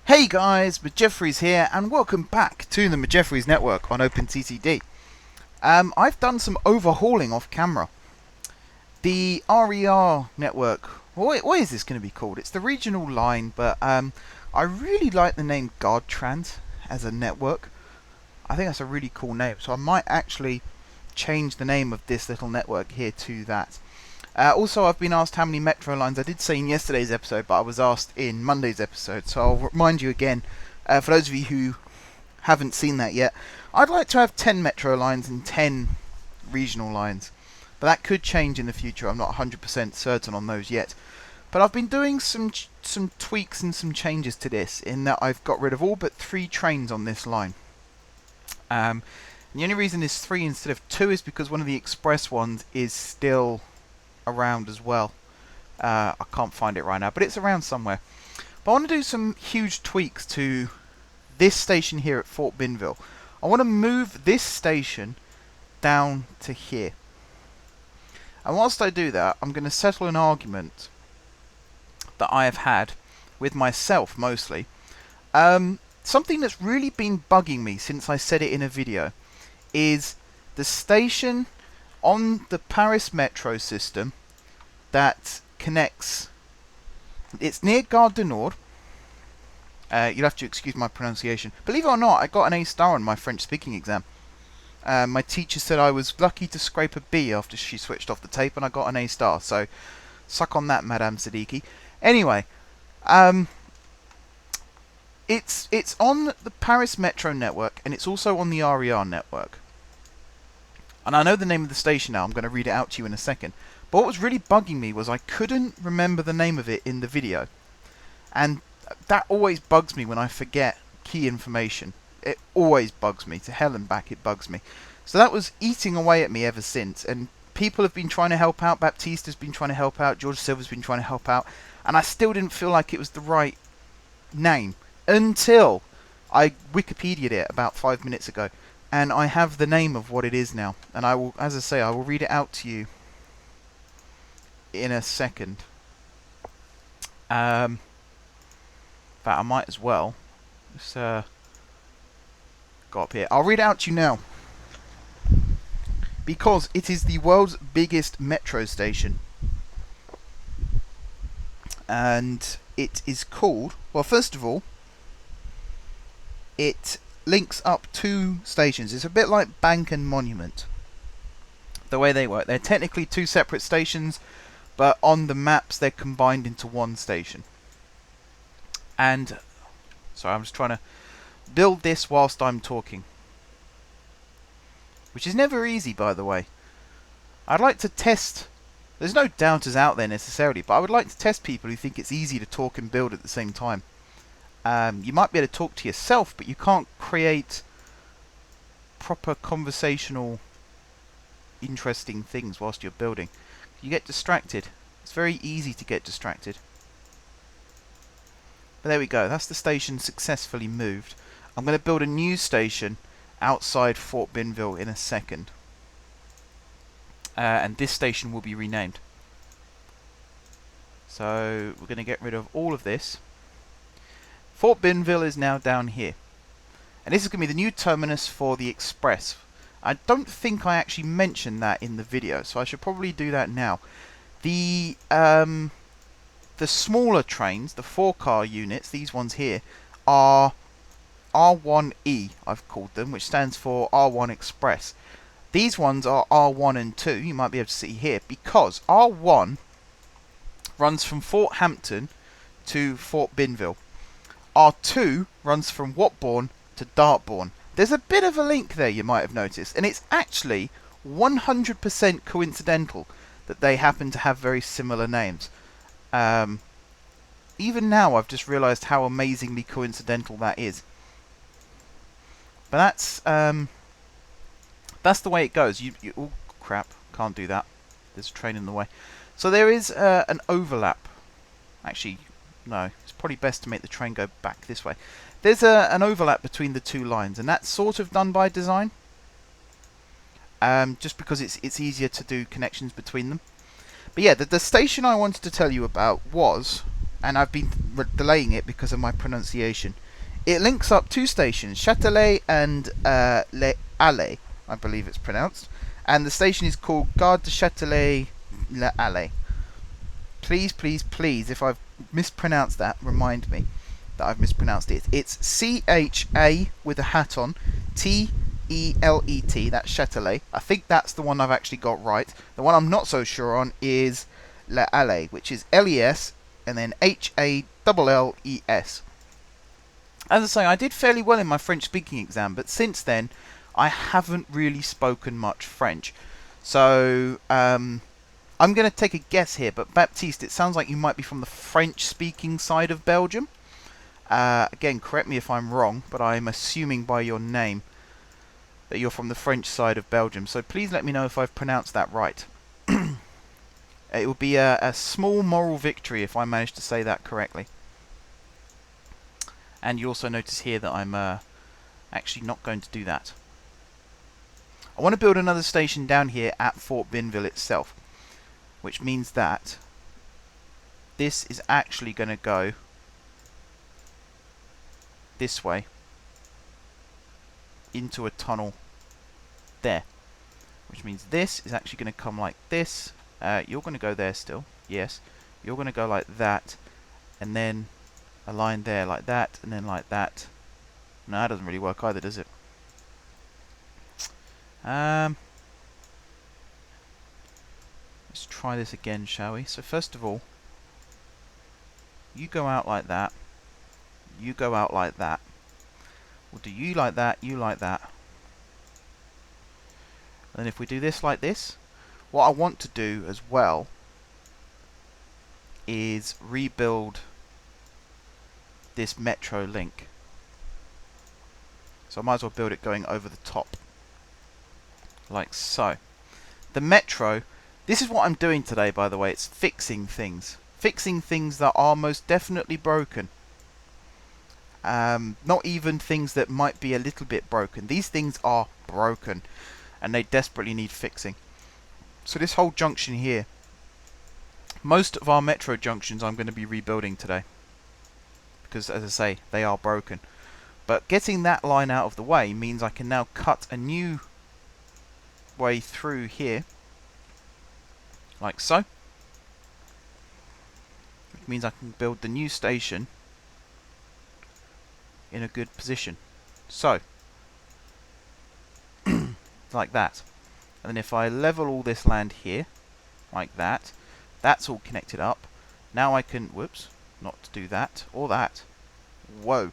Hey guys, McJeffries here, and welcome back to the McJeffries Network on OpenTTD. I've done some overhauling off camera. The RER network, what is this going to be called? It's the regional line, but I really like the name Guardtrans as a network. I think that's a really cool name, so I might actually change the name of this little network here to that. Also, I've been asked how many metro lines. I did say in yesterday's episode, but I was asked in Monday's episode, so I'll remind you again, for those of you who haven't seen that yet. I'd like to have 10 metro lines and 10 regional lines, but that could change in the future. I'm not 100% certain on those yet. But I've been doing some tweaks and some changes to this, in that I've got rid of all but 3 trains on this line. And the only reason there's 3 instead of 2 is because one of the express ones is still around as well. I can't find it right now, but it's around somewhere. But I want to do some huge tweaks to this station here at Fort Binville. I want to move this station down to here. And whilst I do that, I'm going to settle an argument that I have had with myself mostly. Something that's really been bugging me since I said it in a video is the station on the Paris metro system that connects. It's near Gare du Nord. You'll have to excuse my pronunciation. Believe it or not, I got an A star on my French speaking exam. My teacher said I was lucky to scrape a B after she switched off the tape, and I got an A star. So, suck on that, Madame Siddiqui. Anyway, it's on the Paris metro network, and it's also on the RER network. And I know the name of the station now. I'm going to read it out to you in a second. But what was really bugging me was I couldn't remember the name of it in the video. And that always bugs me when I forget key information. It always bugs me. To hell and back, it bugs me. So that was eating away at me ever since. And people have been trying to help out. Baptiste has been trying to help out. George Silver's been trying to help out. And I still didn't feel like it was the right name. Until I Wikipedia'd it about 5 minutes ago. And I have the name of what it is now. And I will, as I say, I will read it out to you in a second. But I might as well. Just go up here. I'll read it out to you now. Because it is the world's biggest metro station. And it is called, well, first of all, it links up 2 stations. It's a bit like Bank and Monument, the way they work. They're technically 2 separate stations, but on the maps they're combined into 1 station. And sorry, I'm just trying to build this whilst I'm talking, which is never easy, by the way. I'd like to test. There's no doubters out there necessarily, but I would like to test people who think it's easy to talk and build at the same time. You might be able to talk to yourself, but you can't create proper conversational, interesting things whilst you're building. You get distracted. It's very easy to get distracted. But there we go. That's the station successfully moved. I'm going to build a new station outside Fort Binville in a second. And this station will be renamed. So we're going to get rid of all of this. Fort Binville is now down here. And this is going to be the new terminus for the express. I don't think I actually mentioned that in the video, so I should probably do that now. The smaller trains, the 4-car units, these ones here, are R1E, I've called them, which stands for R1 Express. These ones are R1 and 2, you might be able to see here, because R1 runs from Fort Hampton to Fort Binville. R2 runs from Watbourne to Dartbourne. There's a bit of a link there, you might have noticed, and it's actually 100% coincidental that they happen to have very similar names. Even now I've just realised how amazingly coincidental that is. But that's the way it goes. Oh crap, can't do that. There's a train in the way. So there is an overlap. Actually, no, it's probably best to make the train go back this way. There's an overlap between the 2 lines, and that's sort of done by design. Just because it's easier to do connections between them. But yeah, the station I wanted to tell you about was, and I've been delaying it because of my pronunciation. It links up two stations, Châtelet and Les Halles, I believe it's pronounced. And the station is called Gare de Châtelet Les Halles. Please, please, please, if I've mispronounced that, remind me that I've mispronounced it. It's C-H-A with a hat on, T-E-L-E-T, that's Châtelet. I think that's the one I've actually got right. The one I'm not so sure on is Les Halles, which is L-E-S and then H-A-L-L-E-S. As I say, I did fairly well in my French speaking exam, but since then I haven't really spoken much French. So I'm going to take a guess here, but Baptiste, it sounds like you might be from the French speaking side of Belgium. Again, correct me if I'm wrong, but I'm assuming by your name that you're from the French side of Belgium. So please let me know if I've pronounced that right. It would be a small moral victory if I manage to say that correctly. And you also notice here that I'm actually not going to do that. I want to build another station down here at Fort Binville itself, which means that this is actually going to go this way into a tunnel there, which means this is actually going to come like this. You're going to go there still, yes. You're going to go like that, and then a line there like that, and then like that. No, that doesn't really work either, does it? Let's try this again, shall we? So first of all, you go out like that. You go out like that. We'll do you like that, you like that. And then if we do this like this, what I want to do as well is rebuild this metro link. So I might as well build it going over the top. Like so. The metro, this is what I'm doing today, by the way. It's fixing things. Fixing things that are most definitely broken. Not even things that might be a little bit broken. These things are broken, and they desperately need fixing. So this whole junction here, most of our metro junctions I'm going to be rebuilding today, because as I say, they are broken. But getting that line out of the way means I can now cut a new way through here, like so, which means I can build the new station in a good position. So, like that. And then if I level all this land here, like that, that's all connected up. Now I can, whoops, not to do that, or that. Whoa.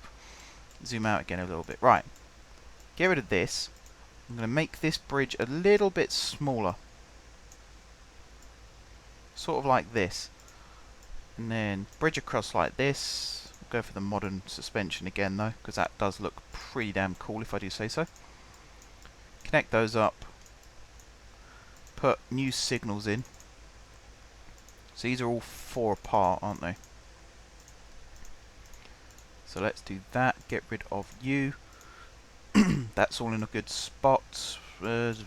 Zoom out again a little bit. Right. Get rid of this. I'm going to make this bridge a little bit smaller. Sort of like this. And then bridge across like this. Go for the modern suspension again though, because that does look pretty damn cool if I do say so. Connect those up. Put new signals in. So these are all 4 apart, aren't they? So let's do that. Get rid of you. That's all in a good spot. Let's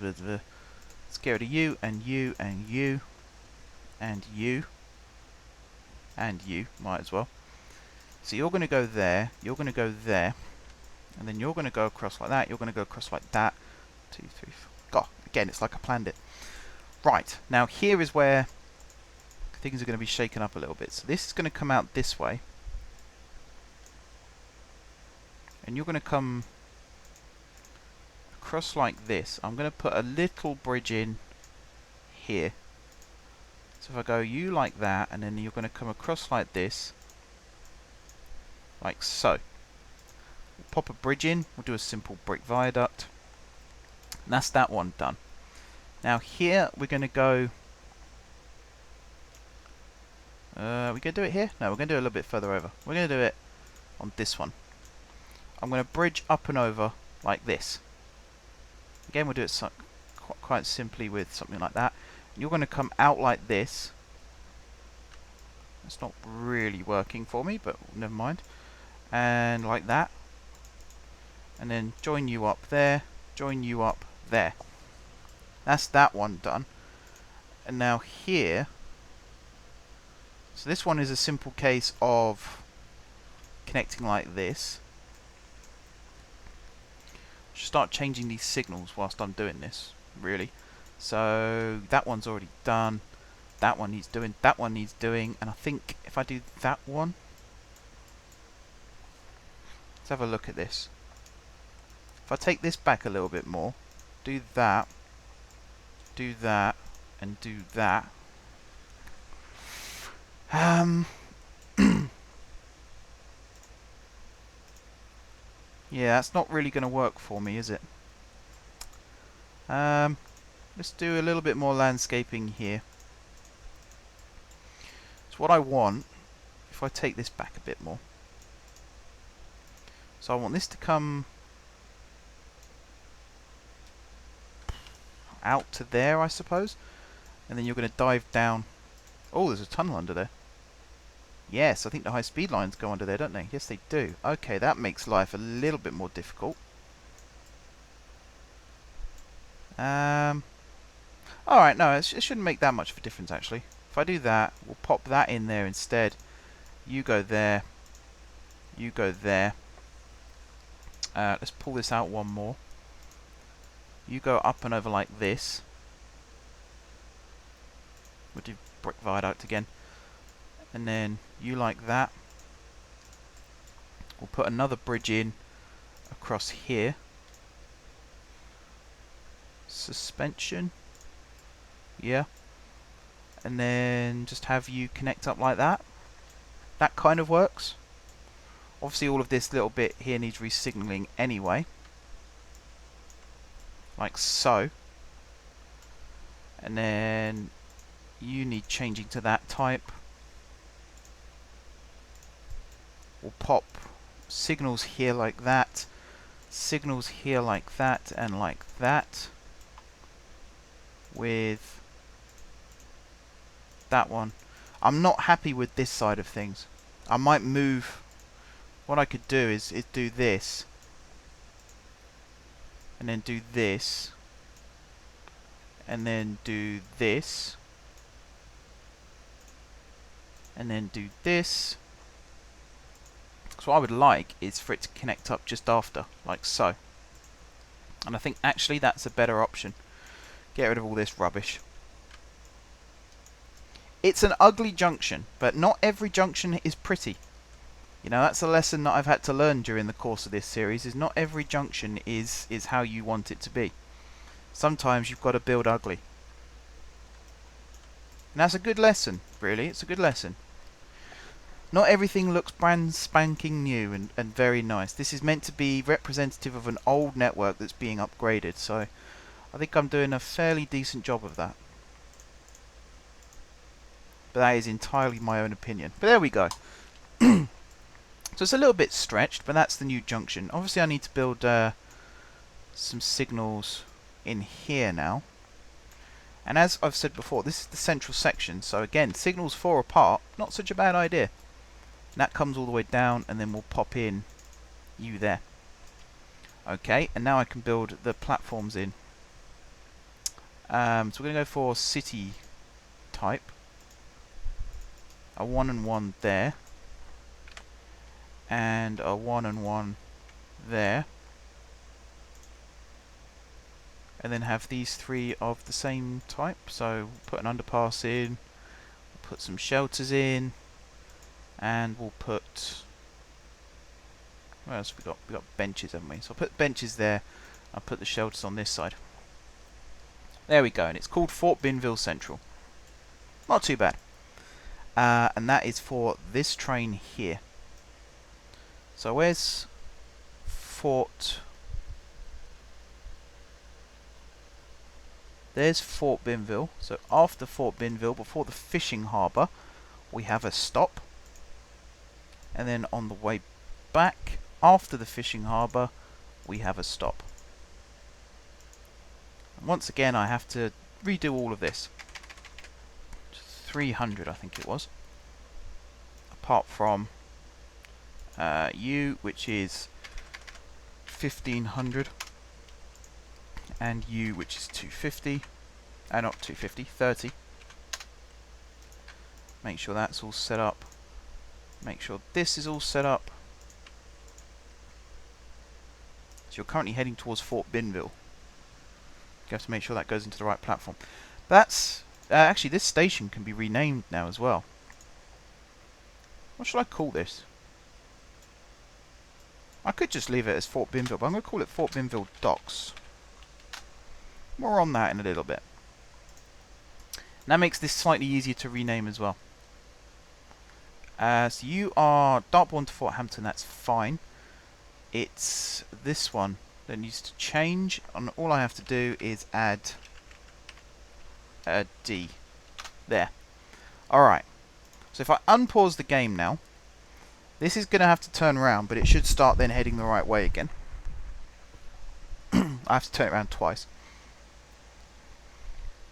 get rid of you and you and you and you and you. Might as well. So you're going to go there. You're going to go there. And then you're going to go across like that. You're going to go across like that. 2, 3, 4. God, again, it's like I planned it. Right. Now here is where things are going to be shaken up a little bit. So this is going to come out this way. And you're going to come across like this. I'm going to put a little bridge in here. So if I go you like that, and then you're going to come across like this. Like so. We'll pop a bridge in. We'll do a simple brick viaduct. And that's that one done. Now here we're going to go... we're going to do it here? No, we're going to do it a little bit further over. We're going to do it on this one. I'm going to bridge up and over like this. Again, we'll do it quite simply with something like that. You're going to come out like this. It's not really working for me, but never mind. And like that. And then join you up there. Join you up there. That's that one done. And now here. So this one is a simple case of connecting like this. I should start changing these signals whilst I'm doing this, really. So that one's already done. That one needs doing. That one needs doing. And I think if I do that one, let's have a look at this. If I take this back a little bit more, do that, and do that. Yeah, that's not really going to work for me, is it? Let's do a little bit more landscaping here. So what I want, if I take this back a bit more, so I want this to come out to there, I suppose, and then you're going to dive down. Oh, there's a tunnel under there. Yes, I think the high-speed lines go under there, don't they? Yes, they do. Okay, that makes life a little bit more difficult. Alright, no, it shouldn't make that much of a difference, actually. If I do that, we'll pop that in there instead. You go there. You go there. Let's pull this out one more. You go up and over like this. We'll do brick viaduct again. And then you like that. We'll put another bridge in across here. Suspension. Yeah. And then just have you connect up like that. That kind of works. Obviously all of this little bit here needs resignaling anyway. Like so. And then you need changing to that type. We'll pop signals here like that, signals here like that, and like that, with that one. I'm not happy with this side of things. I might move. What I could do is do this, and then do this, and then do this, and then do this. So what I would like is for it to connect up just after, like so. And I think actually that's a better option. Get rid of all this rubbish. It's an ugly junction, but not every junction is pretty. You know, that's a lesson that I've had to learn during the course of this series, is not every junction is how you want it to be. Sometimes you've got to build ugly. And that's a good lesson, really. It's a good lesson. Not everything looks brand spanking new and very nice. This is meant to be representative of an old network that's being upgraded, so I think I'm doing a fairly decent job of that. But that is entirely my own opinion. But there we go. So it's a little bit stretched, but that's the new junction. Obviously I need to build some signals in here now. And as I've said before, this is the central section, so again, signals 4 apart, not such a bad idea. And that comes all the way down, and then we'll pop in you there. Okay, and now I can build the platforms in. So we're going to go for city type. A 1 and 1 there. And a 1 and 1 there. And then have these 3 of the same type. So we'll put an underpass in. We'll put some shelters in. And we'll put... what else have we got? We've got benches, haven't we? So I'll put benches there. I'll put the shelters on this side. There we go. And it's called Fort Binville Central. Not too bad. And that is for this train here. So where's Fort... there's Fort Binville. So after Fort Binville, before the fishing harbour, we have a stop. And then on the way back, after the fishing harbour, we have a stop. And once again, I have to redo all of this. 300, I think it was. Apart from U, which is 1500. And U, which is 250. Not 250, 30. Make sure that's all set up. Make sure this is all set up. So you're currently heading towards Fort Binville. You have to make sure that goes into the right platform. That's actually, this station can be renamed now as well. What should I call this? I could just leave it as Fort Binville, but I'm going to call it Fort Binville Docks. More on that in a little bit. And that makes this slightly easier to rename as well. So you are Dartbourne to Fort Hampton, that's fine. It's this one that needs to change, and all I have to do is add a D. There. Alright. So if I unpause the game now, this is going to have to turn around, but it should start then heading the right way again. I have to turn it around twice.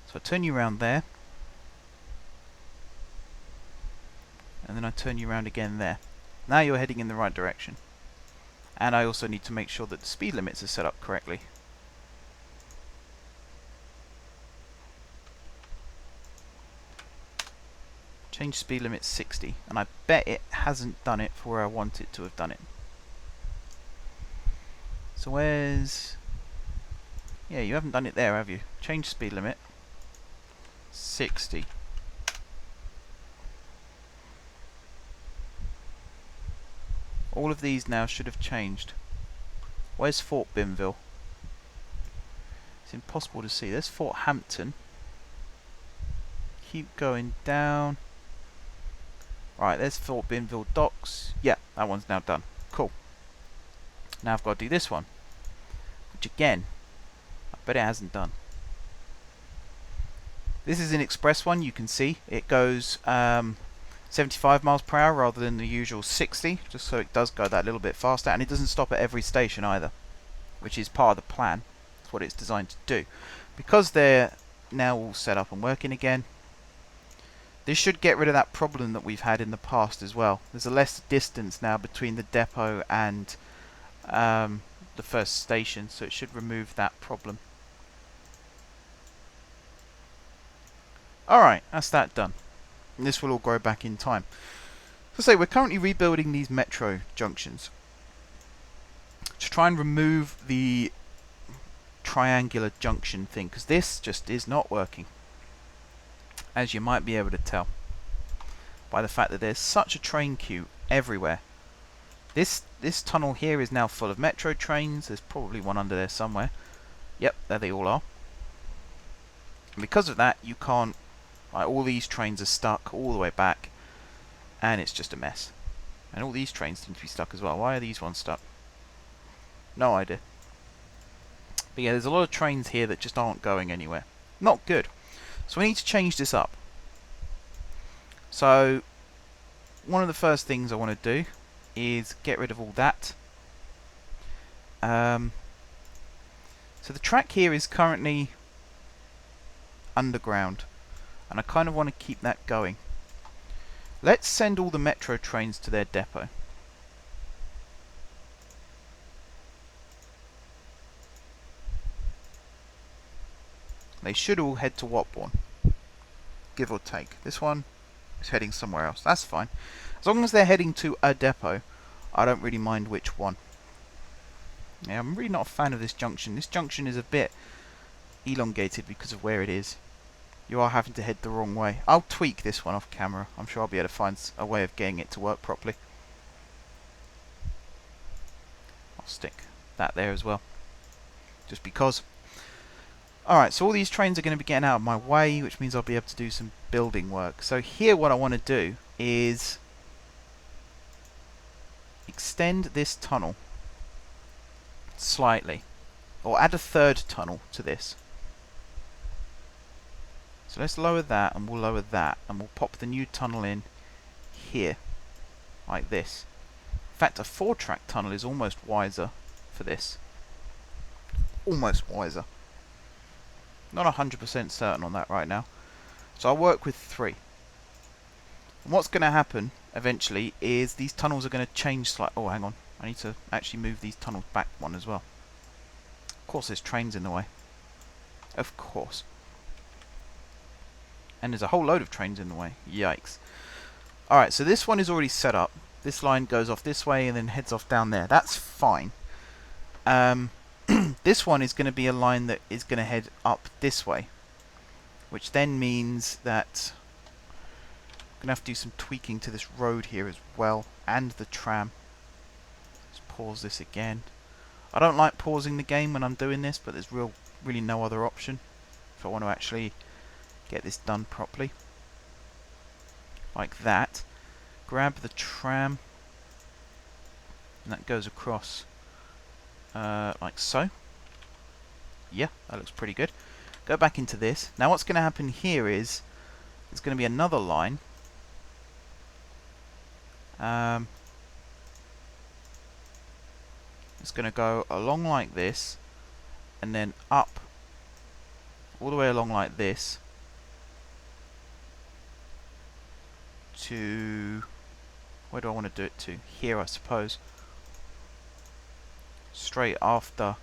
So I turn you around there. And then I turn you around again there. Now you're heading in the right direction. And I also need to make sure that the speed limits are set up correctly. Change speed limit 60. And I bet it hasn't done it for where I want it to have done it. So where's... Yeah, you haven't done it there, have you? Change speed limit 60. All of these now should have changed. Where's Fort Binville? It's impossible to see. There's Fort Hampton. Keep going down. Right, there's Fort Binville Docks. Yeah, that one's now done. Cool. Now I've got to do this one. Which again, I bet it hasn't done. This is an express one, you can see. It goes 75 miles per hour rather than the usual 60, just so it does go that little bit faster, and it doesn't stop at every station either, which is part of the plan. That's what it's designed to do. Because they're now all set up and working again, this should get rid of that problem that we've had in the past as well. There's a less distance now between the depot and the first station, so it should remove that problem. Alright, that's that done. And this will all grow back in time. So say we're currently rebuilding these metro junctions to try and remove the triangular junction thing, because this just is not working, as you might be able to tell by the fact that there's such a train queue everywhere. This tunnel here is now full of metro trains. There's probably one under there somewhere. Yep, there they all are. And because of that, you can't... all these trains are stuck all the way back, and it's just a mess. And all these trains seem to be stuck as well. Why are these ones stuck? No idea. But yeah, there's a lot of trains here that just aren't going anywhere. Not good. So we need to change this up. So one of the first things I want to do is get rid of all that. So the track here is currently underground, and I kind of want to keep that going. Let's send all the metro trains to their depot. They should all head to Watbourne, give or take. This one is heading somewhere else. That's fine. As long as they're heading to a depot, I don't really mind which one. Yeah, I'm really not a fan of this junction. This junction is a bit elongated because of where it is. You are having to head the wrong way. I'll tweak this one off camera. I'm sure I'll be able to find a way of getting it to work properly. I'll stick that there as well, just because. Alright, so all these trains are going to be getting out of my way, which means I'll be able to do some building work. So here what I want to do is extend this tunnel slightly, or add a third tunnel to this. So let's lower that, and we'll lower that, and we'll pop the new tunnel in here, like this. In fact, a 4-track tunnel is almost wiser for this. Almost wiser. Not 100% certain on that right now. So I'll work with 3. And what's going to happen eventually is these tunnels are going to change slightly. Oh, hang on. I need to actually move these tunnels back one as well. Of course, there's trains in the way. Of course. And there's a whole load of trains in the way. Yikes. Alright, so this one is already set up. This line goes off this way and then heads off down there. That's fine. This one is going to be a line that is going to head up this way, which then means that I'm going to have to do some tweaking to this road here as well, and the tram. Let's pause this again. I don't like pausing the game when I'm doing this, but there's really no other option if I want to actually get this done properly. Like that. Grab the tram, and that goes across like so. Yeah, that looks pretty good. Go back into this. Now what's going to happen here is there's going to be another line. It's going to go along like this, and then up all the way along like this to, where do I want to do it to? Here, I suppose. Straight after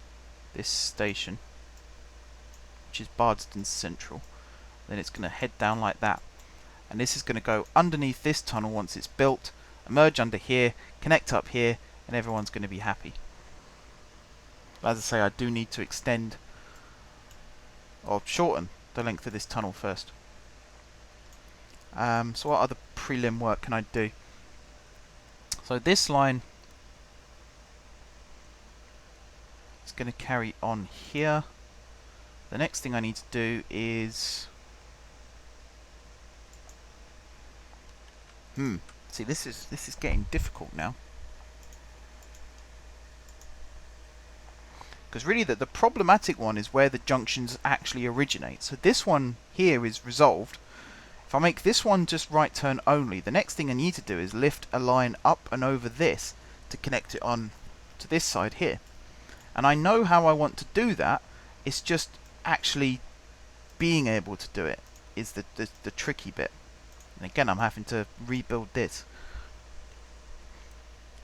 this station, which is Bardston Central. Then it's going to head down like that. And this is going to go underneath this tunnel once it's built, emerge under here, connect up here, and everyone's going to be happy. As I say, I do need to extend or shorten the length of this tunnel first. So what other prelim work can I do? So this line is going to carry on here. The next thing I need to do is see, this is getting difficult now. Because really the problematic one is where the junctions actually originate. So this one here is resolved. If I make this one just right turn only, the next thing I need to do is lift a line up and over this to connect it on to this side here. And I know how I want to do that. It's just actually being able to do it is the tricky bit. And again, I'm having to rebuild this.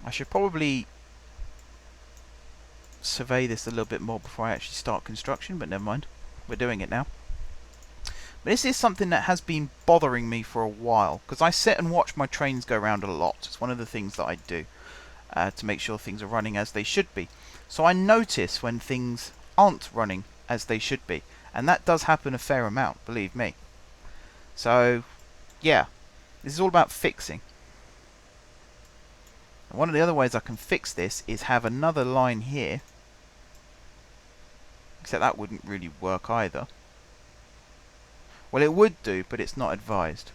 I should probably survey this a little bit more before I actually start construction, but never mind. We're doing it now. But this is something that has been bothering me for a while, because I sit and watch my trains go around a lot. It's one of the things that I do to make sure things are running as they should be. So I notice when things aren't running as they should be, and that does happen a fair amount, believe me. So yeah, this is all about fixing. And one of the other ways I can fix this is have another line here, except that wouldn't really work either. Well, it would do, but it's not advised.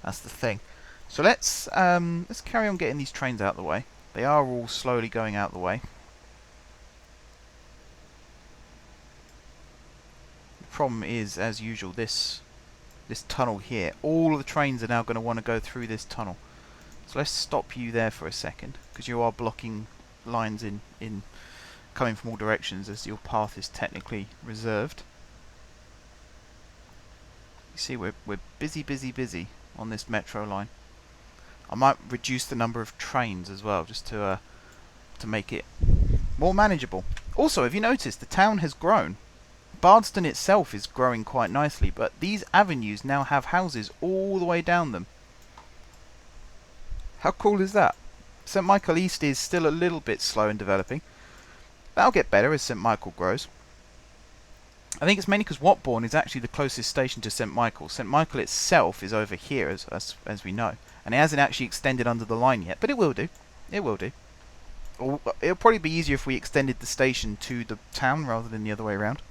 That's the thing. So let's carry on getting these trains out of the way. They are all slowly going out of the way. The problem is, as usual, this tunnel here. All of the trains are now going to want to go through this tunnel. So let's stop you there for a second, because you are blocking lines in coming from all directions, as your path is technically reserved. You see, we're busy on this metro line. I might reduce the number of trains as well, just to make it more manageable. Also, have you noticed the town has grown? Bardston itself is growing quite nicely, but these avenues now have houses all the way down them. How cool is that? St Michael East is still a little bit slow in developing. That'll get better as St Michael grows. I think it's mainly because Watbourne is actually the closest station to St Michael. St Michael itself is over here, as we know. And it hasn't actually extended under the line yet, but it will do. It will do. Or it'll probably be easier if we extended the station to the town rather than the other way around.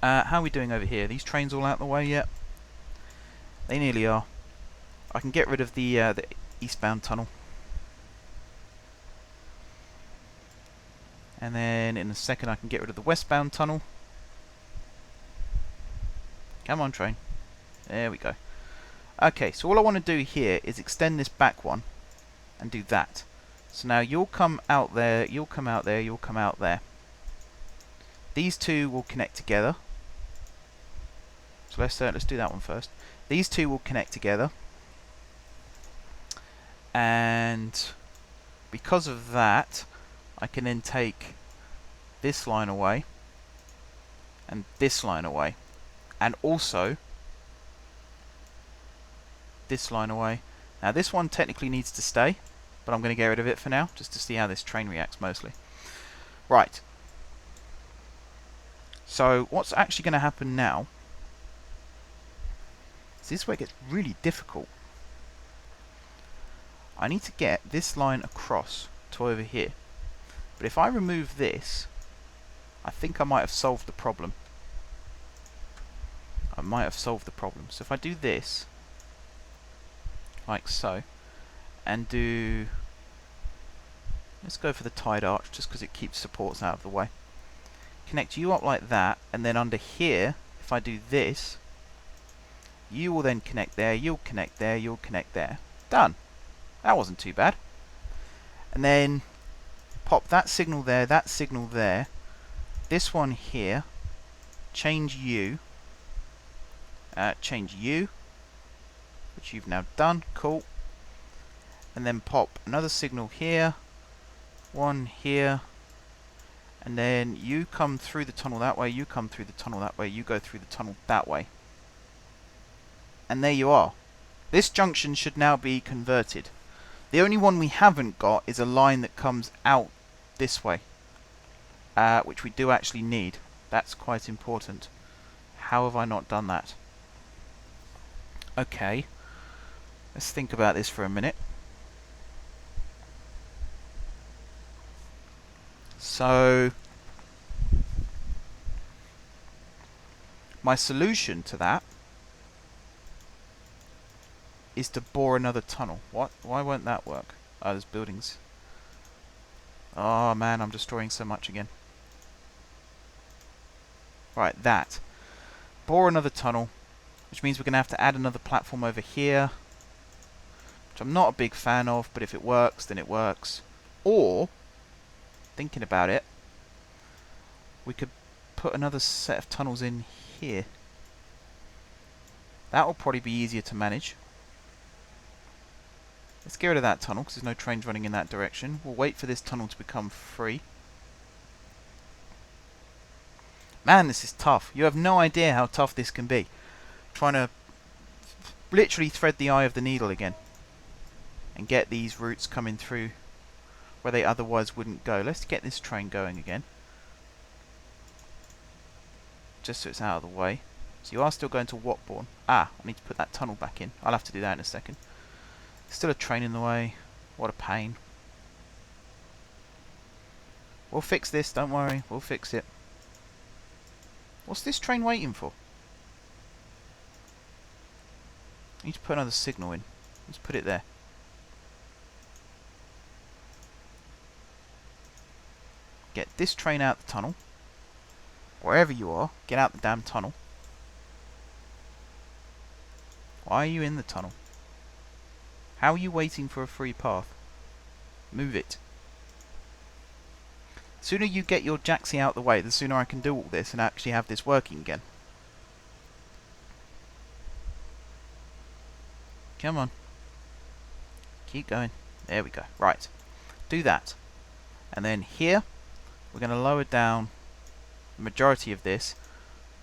How are we doing over here? Are these trains all out the way yet? They nearly are. I can get rid of the eastbound tunnel. And then in a second I can get rid of the westbound tunnel. Come on, train. There we go. Okay, so all I want to do here is extend this back one and do that. So now you'll come out there, you'll come out there, you'll come out there. These two will connect together. So let's do that one first. These two will connect together. And because of that, I can then take this line away and this line away, and also this line away. Now this one technically needs to stay but I'm going to get rid of it for now, just to see how this train reacts mostly. Right. So what's actually going to happen now is this is where it gets really difficult. I need to get this line across to over here. But if I remove this, I think I might have solved the problem. I might have solved the problem. So if I do this, like so, and do... let's go for the tied arch, just because it keeps supports out of the way. Connect you up like that, and then under here, if I do this, you will then connect there, you'll connect there, you'll connect there. Done. That wasn't too bad. And then pop that signal there, that signal there. This one here, change you, which you've now done. Cool. And then pop another signal here, one here, and then you come through the tunnel that way, you come through the tunnel that way, you go through the tunnel that way. And there you are. This junction should now be converted. The only one we haven't got is a line that comes out this way, which we do actually need. That's quite important. How have I not done that? Okay, let's think about this for a minute. So, my solution to that is to bore another tunnel. What? Why won't that work? Oh, there's buildings. Oh man, I'm destroying so much again. Right, that. Bore another tunnel, which means we're going to have to add another platform over here, which I'm not a big fan of, but if it works, then it works. Or, thinking about it, we could put another set of tunnels in here. That will probably be easier to manage. Let's get rid of that tunnel, because there's no trains running in that direction. We'll wait for this tunnel to become free. Man, this is tough. You have no idea how tough this can be. Trying to literally thread the eye of the needle again. And get these routes coming through where they otherwise wouldn't go. Let's get this train going again. Just so it's out of the way. So you are still going to Watbourne. Ah, I need to put that tunnel back in. I'll have to do that in a second. Still a train in the way. What a pain. We'll fix this, don't worry. We'll fix it. What's this train waiting for? I need to put another signal in. Let's put it there. Get this train out the tunnel. Wherever you are, get out the damn tunnel. Why are you in the tunnel? How are you waiting for a free path? Move it. The sooner you get your Jaxi out the way, the sooner I can do all this and actually have this working again. Come on. Keep going. There we go. Right. Do that. And then here, we're going to lower down the majority of this.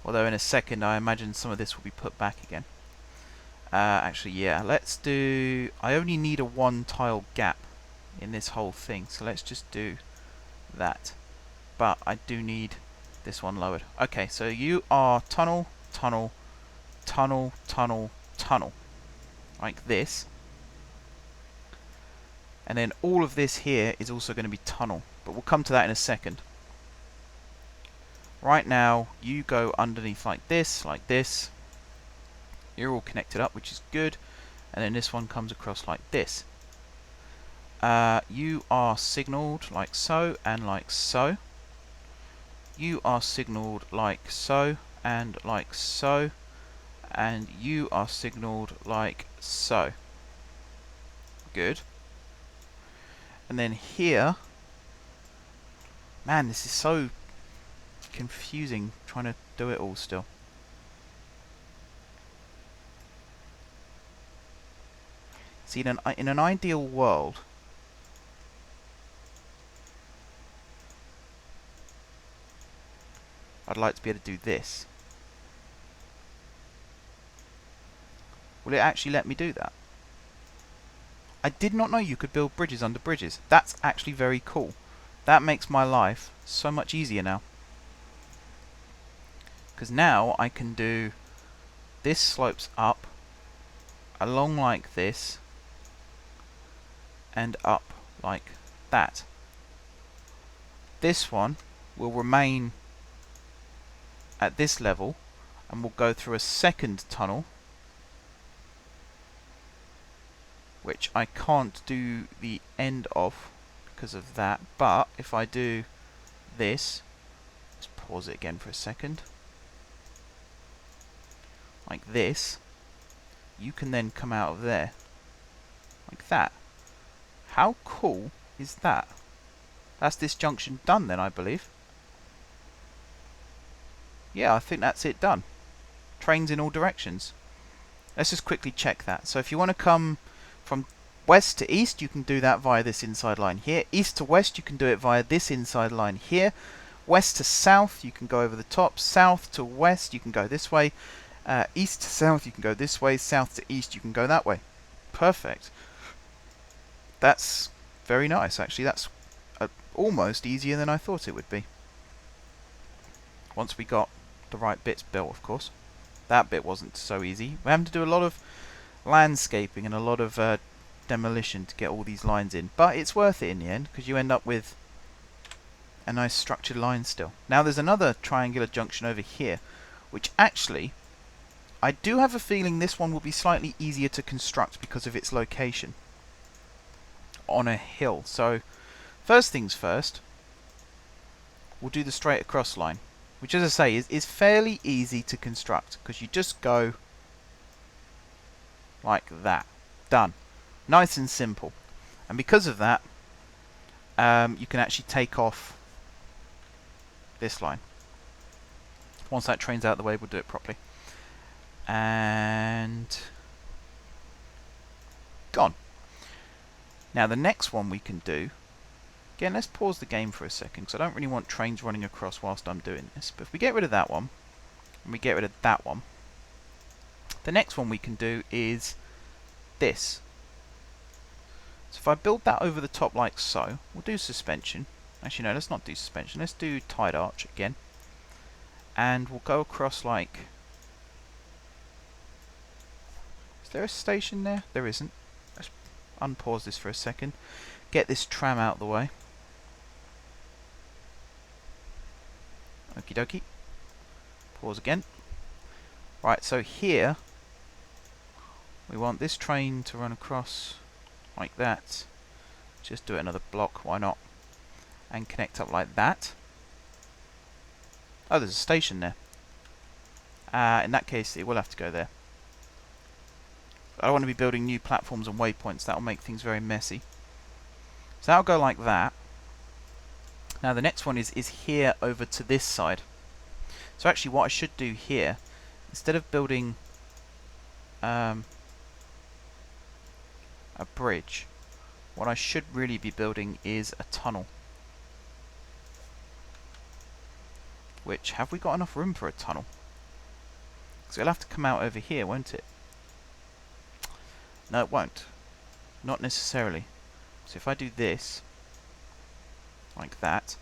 Although in a second, I imagine some of this will be put back again. Actually, yeah. Let's do... I only need a 1 tile gap in this whole thing. So let's just do that. But I do need this one lowered. Okay, so you are tunnel, tunnel, tunnel, tunnel, tunnel. Like this. And then all of this here is also going to be tunnel. But we'll come to that in a second. Right now, you go underneath like this, like this. You're all connected up, which is good. And then this one comes across like this. You are signalled like so and like so. You are signalled like so and like so. And you are signalled like so. Good. And then here, man, this is so confusing trying to do it all still. See, in an ideal world, I'd like to be able to do this. Will it actually let me do that? I did not know you could build bridges under bridges. That's actually very cool. That makes my life so much easier now. Because now I can do this slopes up, along like this, and up like that. This one will remain at this level and will go through a second tunnel, which I can't do the end of because of that, but if I do this, let's pause it again for a second, like this, you can then come out of there like that. How cool is that? That's this junction done then, I believe. Yeah, I think that's it done. Trains in all directions. Let's just quickly check that. So if you want to come from west to east, you can do that via this inside line here. East to west, you can do it via this inside line here. West to south, you can go over the top. South to west, you can go this way. East to south, you can go this way. South to east, you can go that way. Perfect. That's very nice, actually. That's almost easier than I thought it would be. Once we got the right bits built, of course. That bit wasn't so easy. We're having to do a lot of landscaping and a lot of demolition to get all these lines in. But it's worth it in the end, because you end up with a nice structured line still. Now there's another triangular junction over here, which actually, I do have a feeling this one will be slightly easier to construct because of its location on a hill. So, first things first, we'll do the straight across line, which, as I say, is fairly easy to construct because you just go like that. Done. Nice and simple. And because of that, you can actually take off this line. Once that train's out of the way, we'll do it properly. And gone. Now the next one we can do, again, let's pause the game for a second because I don't really want trains running across whilst I'm doing this. But if we get rid of that one, and we get rid of that one, the next one we can do is this. So if I build that over the top like so, we'll do suspension. Actually no, let's not do suspension, let's do tide arch again. And we'll go across like... Is there a station there? There isn't. Let's unpause this for a second. Get this tram out of the way. Okie dokie. Pause again. Right, so here we want this train to run across like that. Just do it another block, why not? And connect up like that. Oh, there's a station there. In that case, it will have to go there. I don't want to be building new platforms and waypoints. That will make things very messy. So that'll go like that. Now the next one is here over to this side. So actually what I should do here, instead of building a bridge, what I should really be building is a tunnel. Which, have we got enough room for a tunnel? Because it'll have to come out over here, won't it? No, it won't. Not necessarily. So if I do this, like that,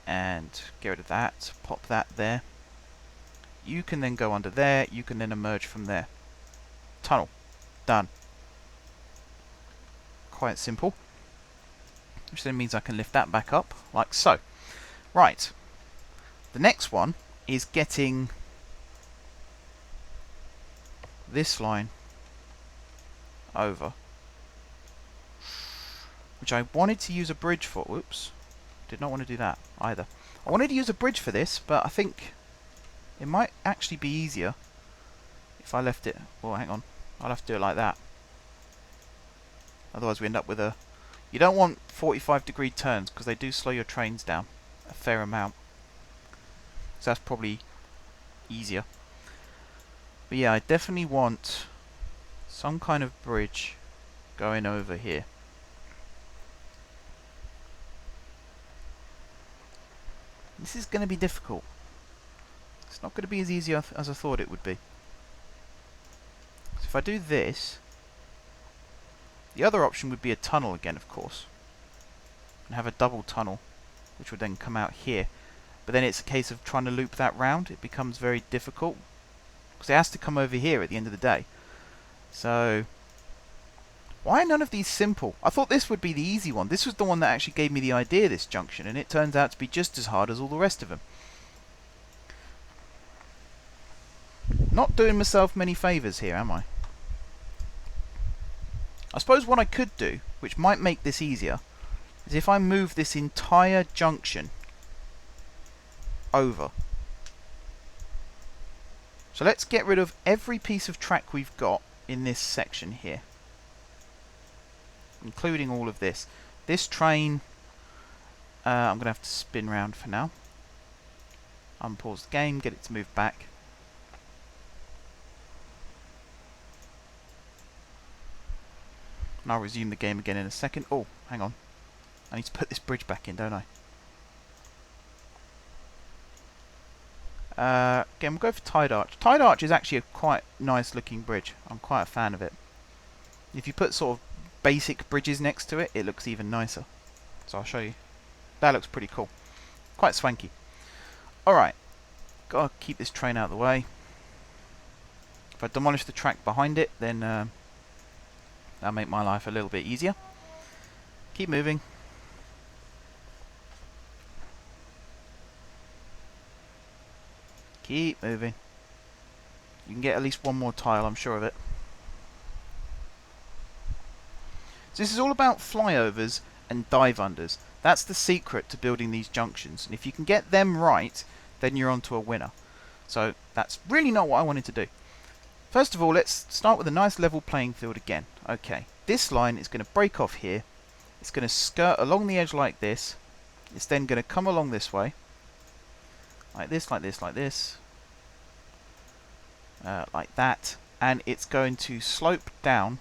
and get rid of that, pop that there, you can then go under there, you can then emerge from there. Tunnel. Done. Quite simple. Which then means I can lift that back up, like so. Right. The next one is getting this line over, which I wanted to use a bridge for. Whoops, did not want to do that either. I wanted to use a bridge for this, but I think it might actually be easier if I left it. Well, hang on, I'll have to do it like that. Otherwise we end up with a... You don't want 45-degree turns because they do slow your trains down a fair amount. So that's probably easier. But yeah, I definitely want some kind of bridge going over here. This is going to be difficult. It's not going to be as easy as I thought it would be. So if I do this, The other option would be a tunnel again, of course, and have a double tunnel, which would then come out here. But then it's a case of trying to loop that round. It becomes very difficult, because it has to come over here at the end of the day. So, why are none of these simple? I thought this would be the easy one. This was the one that actually gave me the idea, this junction, and it turns out to be just as hard as all the rest of them. Not doing myself many favours here, am I? I suppose what I could do, which might make this easier, is if I move this entire junction over. So let's get rid of every piece of track we've got in this section here, including all of this. This train, I'm going to have to spin round for now. Unpause the game, get it to move back. And I'll resume the game again in a second. Oh, hang on. I need to put this bridge back in, don't I? Again, we'll go for Tide Arch. Tide Arch is actually a quite nice looking bridge. I'm quite a fan of it. If you put sort of basic bridges next to it, it looks even nicer. So I'll show you. That looks pretty cool. Quite swanky. Alright. Gotta keep this train out of the way. If I demolish the track behind it, then that'll make my life a little bit easier. Keep moving. Keep moving. You can get at least one more tile, I'm sure of it. So this is all about flyovers and dive unders. That's the secret to building these junctions. And if you can get them right, then you're onto a winner. So that's really not what I wanted to do. First of all, let's start with a nice level playing field again. Okay, this line is going to break off here. It's going to skirt along the edge like this. It's then going to come along this way. Like this, like this, like this. Like that. And it's going to slope down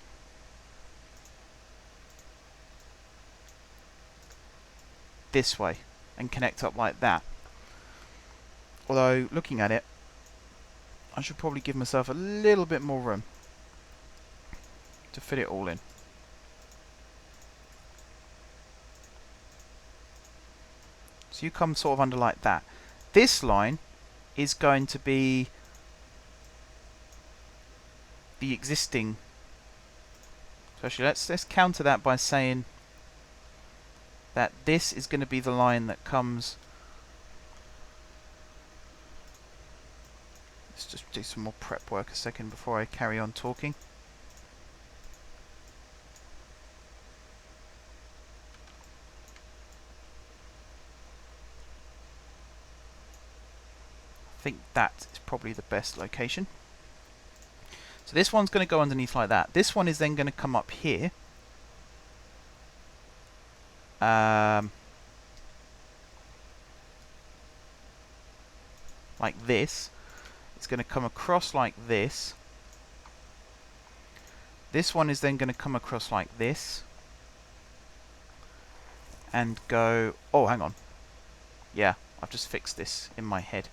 this way and connect up like that. Although, looking at it, I should probably give myself a little bit more room to fit it all in. So you come sort of under like that. This line is going to be the existing. So actually, let's counter that by saying that this is going to be the line that comes. Let's just do some more prep work a second before I carry on talking. I think that is probably the best location. So this one's going to go underneath like that. This one is then going to come up here. Like this. It's going to come across like this. This one is then going to come across like this. And go... Oh, hang on. Yeah, I've just fixed this in my head.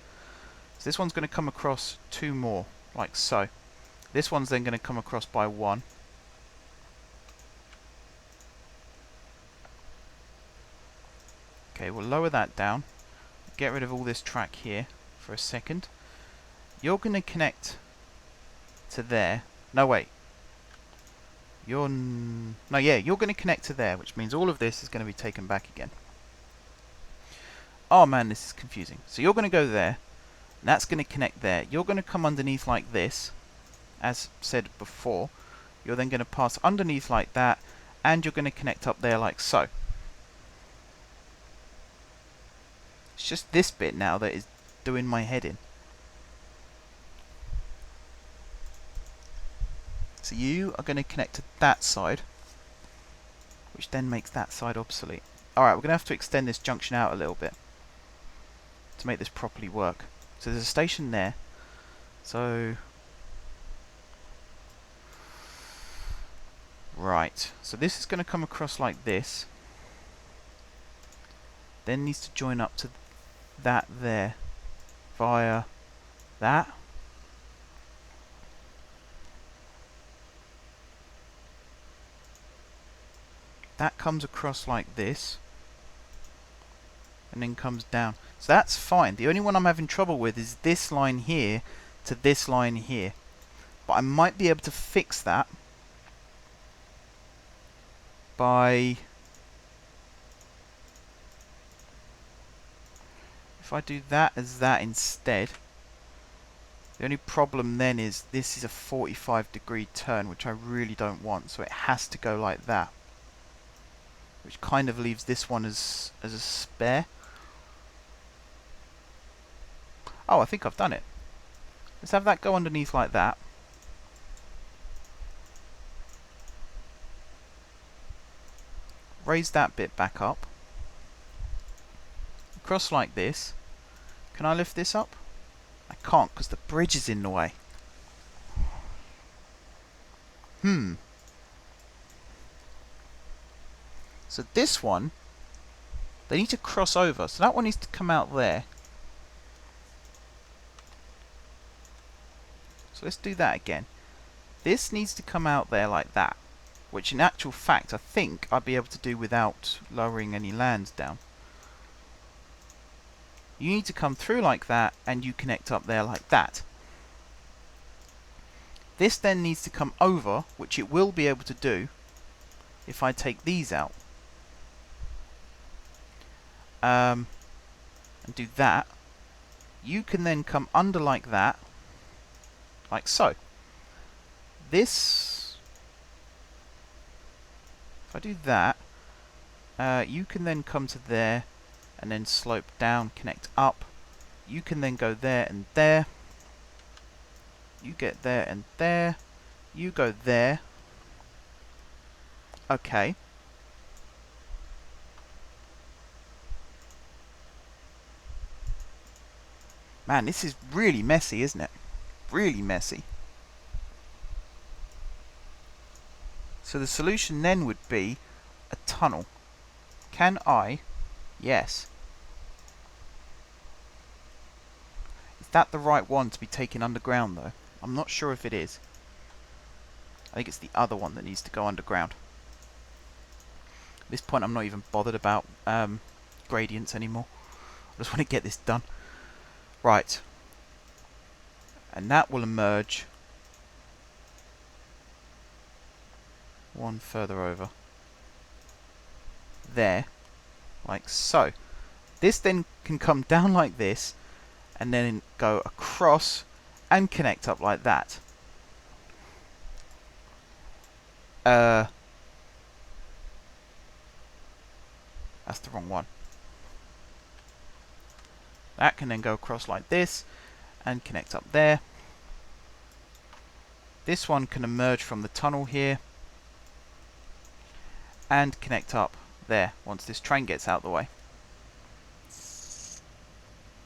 So this one's going to come across two more, like so. This one's then going to come across by one. Okay, we'll lower that down. Get rid of all this track here for a second. You're going to connect to there. No, wait. You're going to connect to there, which means all of this is going to be taken back again. Oh man, this is confusing. So you're going to go there. And that's going to connect there. You're going to come underneath like this, as said before. You're then going to pass underneath like that, and you're going to connect up there like so. It's just this bit now that is doing my head in. So you are going to connect to that side, which then makes that side obsolete. Alright, we're going to have to extend this junction out a little bit to make this properly work. So there's a station there. So... Right. So this is going to come across like this. Then needs to join up to that there via that. that comes across like this and then comes down. So that's fine. The only one I'm having trouble with is this line here to this line here. But I might be able to fix that by... if I do that as that instead. The only problem then is this is a 45-degree turn, which I really don't want, so it has to go like that. Which kind of leaves this one as a spare. Oh, I think I've done it. Let's have that go underneath like that. Raise that bit back up. Across like this. Can I lift this up? I can't because the bridge is in the way. So this one, they need to cross over. So that one needs to come out there. So let's do that again. This needs to come out there like that. Which in actual fact, I think I'd be able to do without lowering any lands down. You need to come through like that, and you connect up there like that. This then needs to come over, which it will be able to do if I take these out. And do that. You can then come under like that, like so. This, if I do that, you can then come to there and then slope down, connect up. You can then go there and there. You get there and there. You go there. Okay. Man, this is really messy, isn't it? Really messy. So the solution then would be a tunnel. Can I? Yes. Is that the right one to be taken underground though? I'm not sure if it is. I think it's the other one that needs to go underground. At this point I'm not even bothered about gradients anymore. I just want to get this done. Right. And that will emerge one further over. There. Like so. This then can come down like this and then go across and connect up like that. That's the wrong one. That can then go across like this and connect up there. This one can emerge from the tunnel here and connect up there once this train gets out of the way.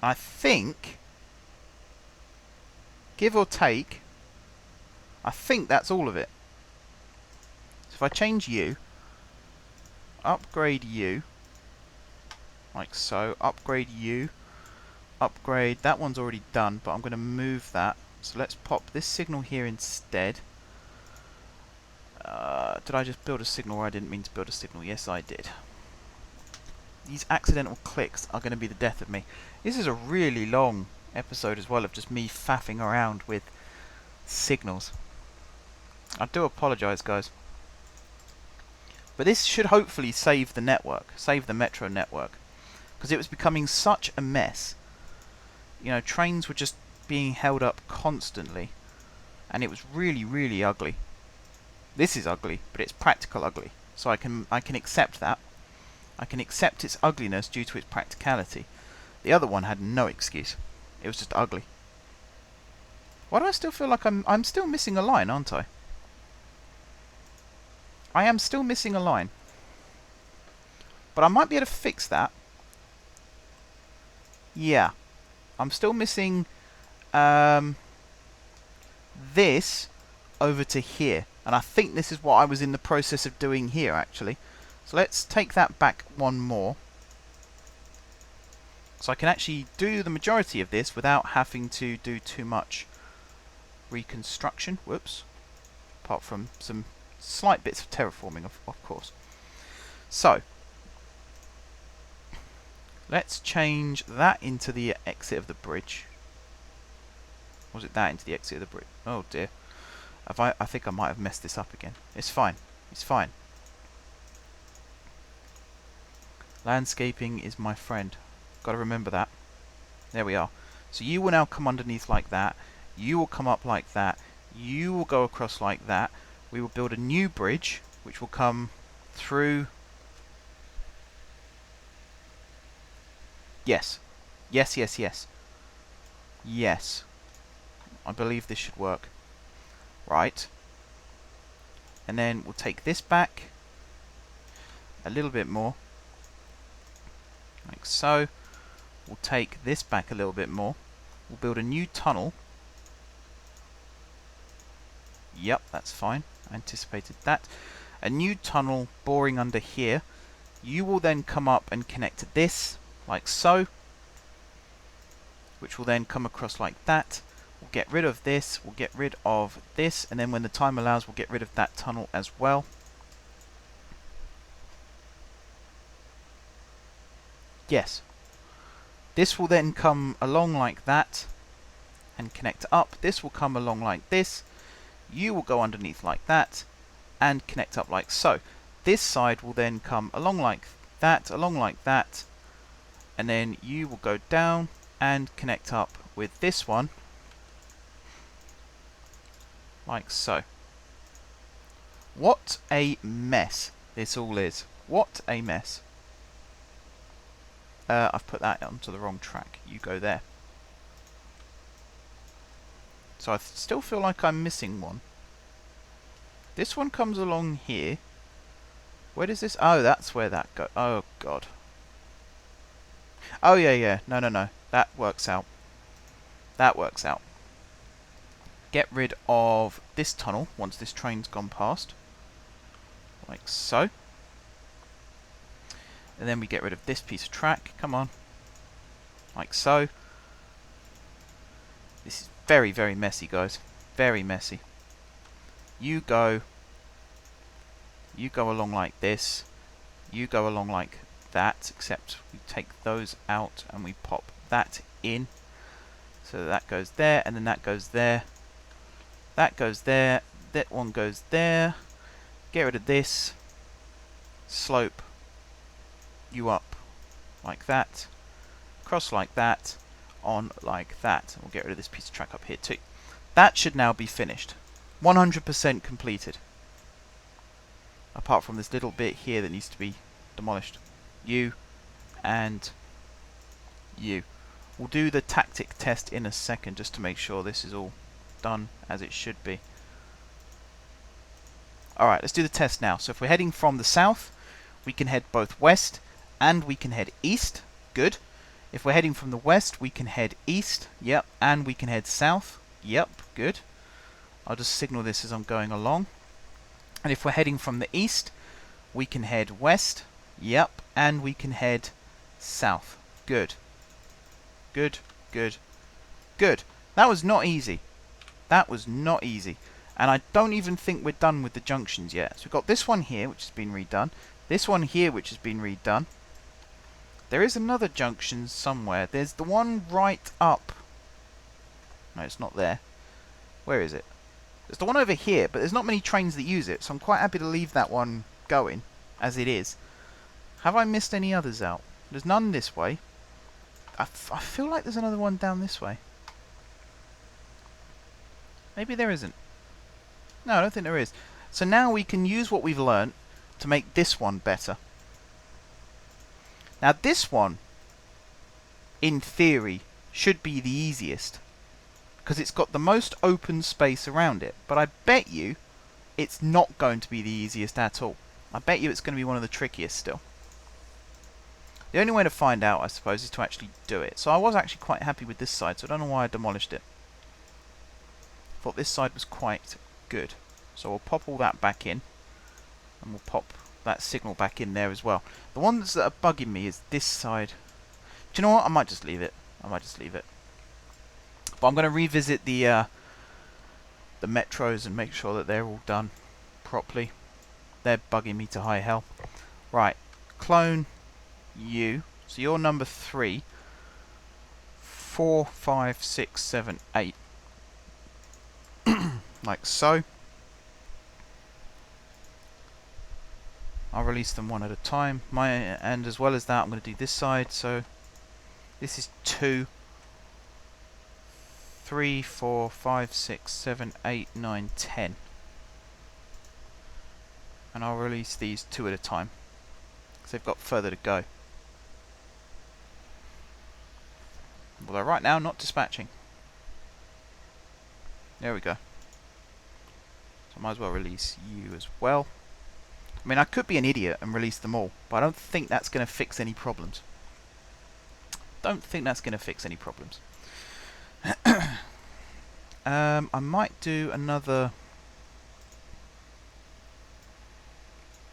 I think, give or take, I think that's all of it. So if I change you, upgrade you, like so, upgrade you, upgrade, that one's already done, but I'm going to move that. So let's pop this signal here instead. Did I just build a signal or I didn't mean to build a signal? Yes, I did. These accidental clicks are going to be the death of me. This is a really long episode as well of just me faffing around with signals. I do apologise, guys. But this should hopefully save the network, save the metro network. Because it was becoming such a mess. You know, trains were just being held up constantly. And it was really, really ugly. This is ugly, but it's practical ugly. So I can accept that. I can accept its ugliness due to its practicality. The other one had no excuse. It was just ugly. Why do I still feel like I'm still missing a line, aren't I? I am still missing a line. But I might be able to fix that. Yeah. I'm still missing this over to here. And I think this is what I was in the process of doing here, actually. So let's take that back one more. So I can actually do the majority of this without having to do too much reconstruction. Whoops. Apart from some slight bits of terraforming, of course. So let's change that into the exit of the bridge. Was it that into the exit of the bridge? Oh dear. I think I might have messed this up again. It's fine. It's fine. Landscaping is my friend. Got to remember that. There we are. So you will now come underneath like that. You will come up like that. You will go across like that. We will build a new bridge, which will come through. Yes. Yes, yes, yes. Yes. I believe this should work. Right. And then we'll take this back a little bit more. Like so. We'll take this back a little bit more. We'll build a new tunnel. Yep, that's fine. I anticipated that. A new tunnel boring under here. You will then come up and connect to this, like so. Which will then come across like that. We'll get rid of this. We'll get rid of this. And then when the time allows, we'll get rid of that tunnel as well. Yes. This will then come along like that and connect up. This will come along like this. You will go underneath like that and connect up like so. This side will then come along like that, and then you will go down and connect up with this one like so. What a mess this all is. What a mess. I've put that onto the wrong track. You go there. So I still feel like I'm missing one. This one comes along here. Where does this... Oh, that's where that goes. Oh, God. Oh, yeah. No, no, no. That works out. That works out. Get rid of this tunnel once this train's gone past. Like so. And then we get rid of this piece of track. Come on. Like so. This is very, very messy, guys. Very messy. You go along like this. You go along like that, except we take those out and we pop that in. So that goes there, and then that goes there. That goes there. That one goes there. Get rid of this. Slope you up like that, cross like that, on like that. We'll get rid of this piece of track up here too. That should now be finished. 100% completed. Apart from this little bit here that needs to be demolished. You and you. We'll do the tactic test in a second just to make sure this is all done as it should be. Alright, let's do the test now. So if we're heading from the south, we can head both west and we can head east. Good. If we're heading from the west, we can head east. Yep. And we can head south. Yep. Good. I'll just signal this as I'm going along. And if we're heading from the east, we can head west. Yep. And we can head south. Good. Good. Good. Good. That was not easy. That was not easy. And I don't even think we're done with the junctions yet. So we've got this one here, which has been redone. This one here, which has been redone. There is another junction somewhere. There's the one right up. No, it's not there. Where is it? There's the one over here, but there's not many trains that use it, so I'm quite happy to leave that one going, as it is. Have I missed any others out? There's none this way. I feel like there's another one down this way. Maybe there isn't. No, I don't think there is. So now we can use what we've learnt to make this one better. Now this one, in theory, should be the easiest. Because it's got the most open space around it. But I bet you it's not going to be the easiest at all. I bet you it's going to be one of the trickiest still. The only way to find out, I suppose, is to actually do it. So I was actually quite happy with this side, so I don't know why I demolished it. Thought this side was quite good. So we'll pop all that back in. And we'll pop that signal back in there as well. The ones that are bugging me is this side. Do you know what? I might just leave it. I might just leave it. But I'm going to revisit the metros and make sure that they're all done properly. They're bugging me to high hell. Right. clone you. So you're number 3, 4, 5, 6, 7, 8. Like so. I'll release them one at a time. And as well as that, I'm going to do this side. So this is 2, 3, 4, 5, 6, 7, 8, 9, 10. And I'll release these 2 at a time, because they've got further to go. Although right now, not dispatching. There we go. So I might as well release you as well. I mean, I could be an idiot and release them all, but I don't think that's going to fix any problems. I might do another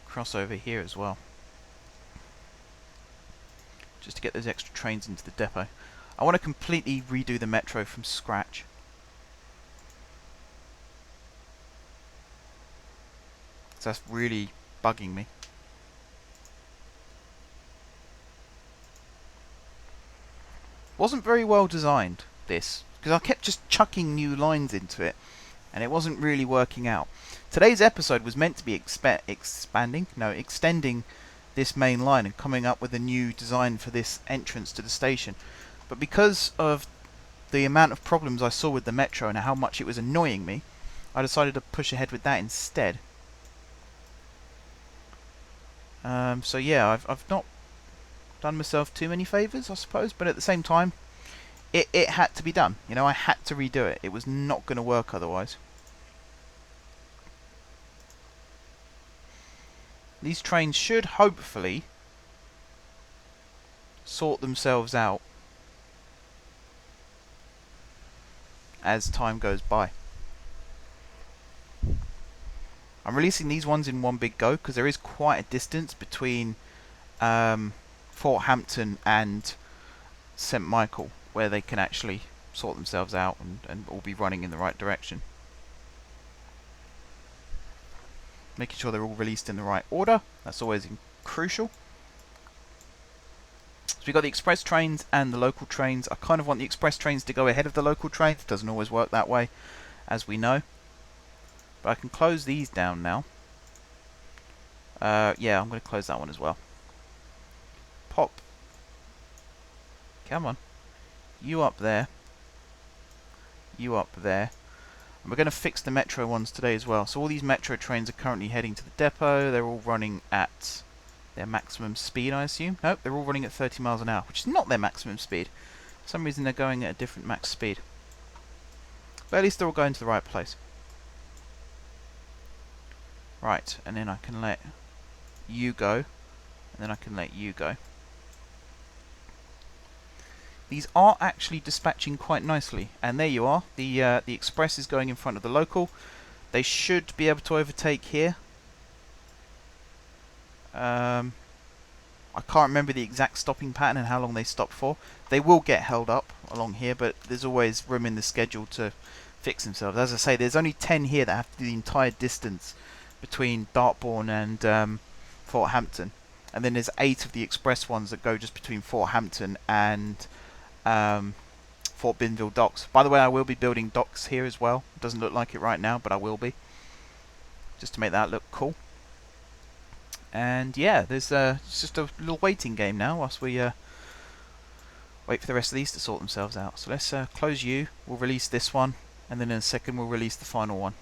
crossover here as well, just to get those extra trains into the depot. I want to completely redo the metro from scratch. So that's really bugging me. Wasn't very well designed, this, because I kept just chucking new lines into it, and it wasn't really working out. Today's episode was meant to be extending this main line and coming up with a new design for this entrance to the station. But because of the amount of problems I saw with the metro and how much it was annoying me, I decided to push ahead with that instead. So yeah, I've not done myself too many favours, I suppose, but at the same time, it had to be done. You know, I had to redo it. It was not going to work otherwise. These trains should hopefully sort themselves out as time goes by. I'm releasing these ones in one big go because there is quite a distance between Fort Hampton and St Michael, where they can actually sort themselves out and all be running in the right direction. Making sure they're all released in the right order, that's always crucial. So we've got the express trains and the local trains. I kind of want the express trains to go ahead of the local trains. It doesn't always work that way, as we know. But I can close these down now. Yeah, I'm going to close that one as well. Pop. Come on. You up there. You up there. And we're going to fix the metro ones today as well. So all these metro trains are currently heading to the depot. They're all running at their maximum speed, I assume. Nope, they're all running at 30 miles an hour, which is not their maximum speed. For some reason they're going at a different max speed. But at least they're all going to the right place. Right, and then I can let you go, and then I can let you go. These are actually dispatching quite nicely, and there you are. The express is going in front of the local. They should be able to overtake here. I can't remember the exact stopping pattern and how long they stopped for. They will get held up along here, but there's always room in the schedule to fix themselves. As I say, there's only 10 here that have to do the entire distance between Dartbourne and Fort Hampton, and then there's 8 of the express ones that go just between Fort Hampton and Fort Binville docks. By the way, I will be building docks here as well. It doesn't look like it right now, but I will be, just to make that look cool. And yeah, there's it's just a little waiting game now whilst we wait for the rest of these to sort themselves out. So let's close you. We'll release this one, and then in a second we'll release the final one.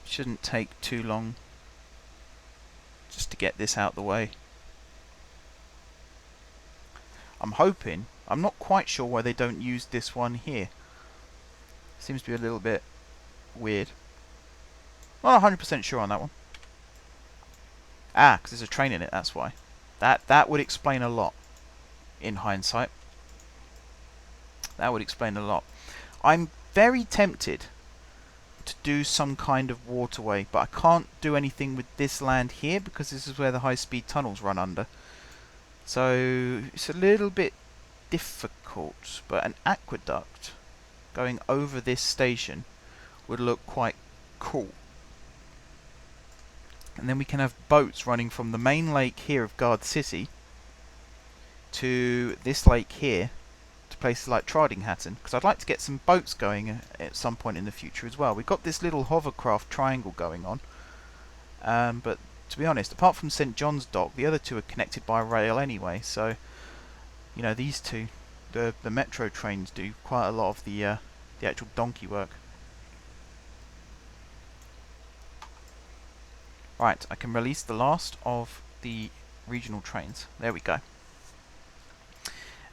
Shouldn't take too long just to get this out the way. I'm hoping, I'm not quite sure why they don't use this one here. Seems to be a little bit weird. Not 100% sure on that one. Ah, because there's a train in it, that's why. That would explain a lot in hindsight. That would explain a lot. I'm very tempted to do some kind of waterway, but I can't do anything with this land here because this is where the high-speed tunnels run under. So it's a little bit difficult, but an aqueduct going over this station would look quite cool. And then we can have boats running from the main lake here of Guard City to this lake here, to places like Tradinghattan, because I'd like to get some boats going at some point in the future as well. We've got this little hovercraft triangle going on, but to be honest, apart from St John's Dock, the other two are connected by rail anyway, so you know, these two, the metro trains, do quite a lot of the actual donkey work. Right, I can release the last of the regional trains. There we go.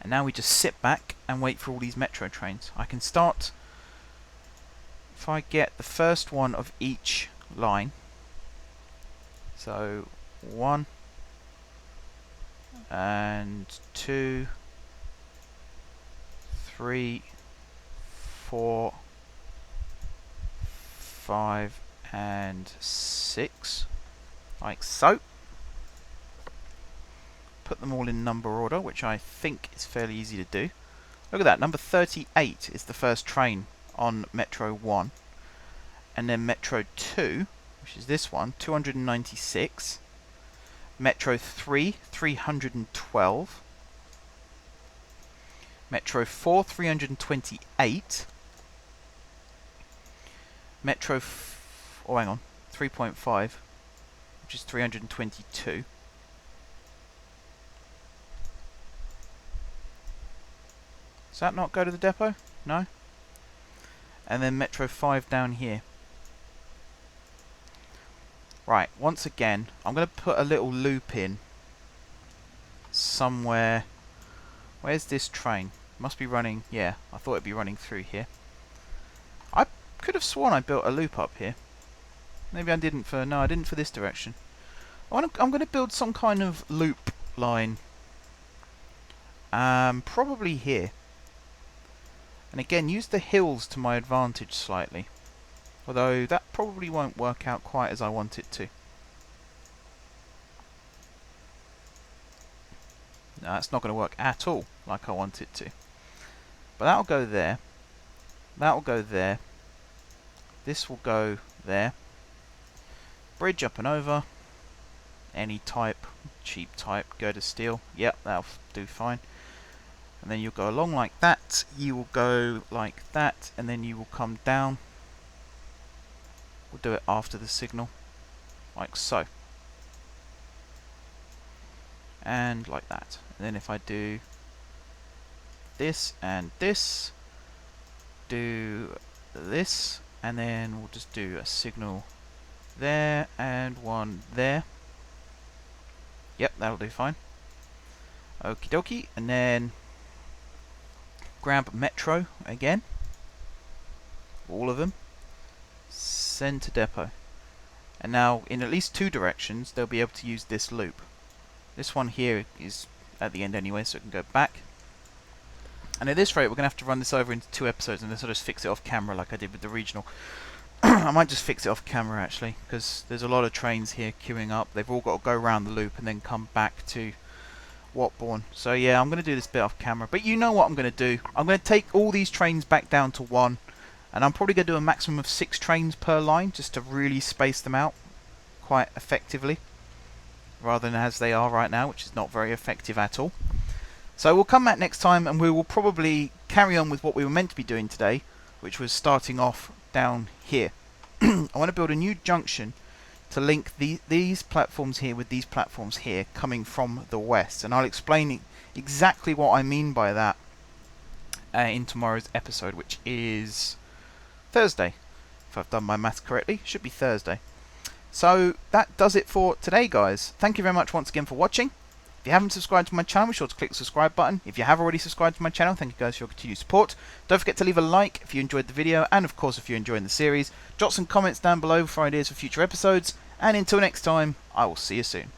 And now we just sit back and wait for all these metro trains. I can start, if I get the first one of each line, so 1 and 2, 3, 4, 5 and 6, like so. Put them all in number order, which I think is fairly easy to do. Look at that, number 38 is the first train on Metro 1. And then Metro 2, which is this one, 296. Metro 3, 312. Metro 4, 328. Metro, oh hang on, 3.5, which is 322. Does that not go to the depot? No? And then Metro 5 down here. Right, once again, I'm going to put a little loop in somewhere. Where's this train? Must be running, yeah, I thought it'd be running through here. I could have sworn I built a loop up here. Maybe I didn't for, no, I didn't for this direction. I'm going to build some kind of loop line. Probably here. And again, use the hills to my advantage slightly. Although that probably won't work out quite as I want it to. No, that's not going to work at all like I want it to. But that'll go there. That'll go there. This will go there. Bridge up and over. Any type, cheap type, go to steel. Yep, that'll do fine. And then you'll go along like that, you will go like that, and then you will come down. We'll do it after the signal, like so. And like that. And then if I do this and this, do this, and then we'll just do a signal there and one there. Yep, that'll do fine. Okie dokie, and then grab Metro again, all of them, send to depot. And now in at least two directions they'll be able to use this loop. This one here is at the end anyway, so it can go back. And at this rate we're going to have to run this over into 2 episodes and then sort of fix it off camera like I did with the regional. I might just fix it off camera actually, because there's a lot of trains here queuing up. They've all got to go around the loop and then come back to Watbourne. So yeah, I'm going to do this bit off camera. But you know what I'm going to do. I'm going to take all these trains back down to 1. And I'm probably going to do a maximum of 6 trains per line, just to really space them out quite effectively. Rather than as they are right now, which is not very effective at all. So we'll come back next time and we will probably carry on with what we were meant to be doing today, which was starting off down here. I want to build a new junction to link these platforms here with these platforms here coming from the west, and I'll explain exactly what I mean by that in tomorrow's episode, which is Thursday, if I've done my maths correctly. Should be Thursday. So that does it for today, guys. Thank you very much once again for watching. If you haven't subscribed to my channel, be sure to click the subscribe button. If you have already subscribed to my channel, thank you guys for your continued support. Don't forget to leave a like if you enjoyed the video, and of course if you're enjoying the series. Drop some comments down below for ideas for future episodes, and until next time, I will see you soon.